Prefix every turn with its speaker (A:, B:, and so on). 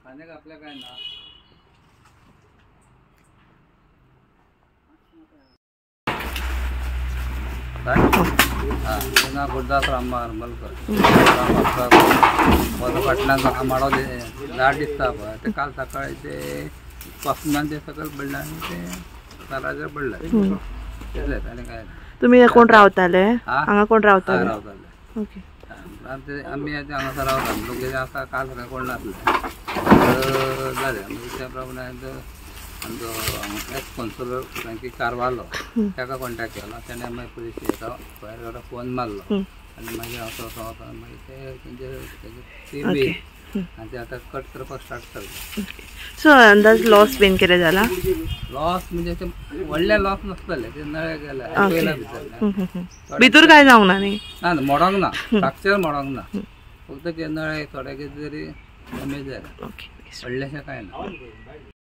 A: खाण्याक आपल्या काय ना पुन्हा गुरुदास राम हरमलकर पाटणाचा आमाडो झाड दिसता पळय ते काल सकाळी ते पासून ते सकल पडलं आणि ते ताराचेर पडलं तेच आणि काय
B: तुम्ही कोण रावताले हांगा कोण रावताले ओके
A: आम्ही हांगासर रावता लोक आसा काल सकाळी कोण नासले जालें त्या प्रमाणे आमचो एक्स कॉन्सुलर फ्रँकी कारवालो ताका कॉन्टॅक्ट केलो तेणें मागीर पुलीस येता फोन मारलो आनी मागीर हांव मागीर ते तेंचे टीम बी आनी ते आतां कट करपाक स्टार्ट करता.
B: सो अंदाज लॉस बीन कितें जाला?
A: लॉस म्हणजे ते व्हडले लॉस नासतले ते नळे गेले भितर
B: भितर काय जावंक ना न्ही
A: ना मोडोंक ना स्ट्रक्चर मोडोंक ना फक्त ते नळे थोडे कितें तरी डॅमेज जाले व्हडलेशें कांय ना.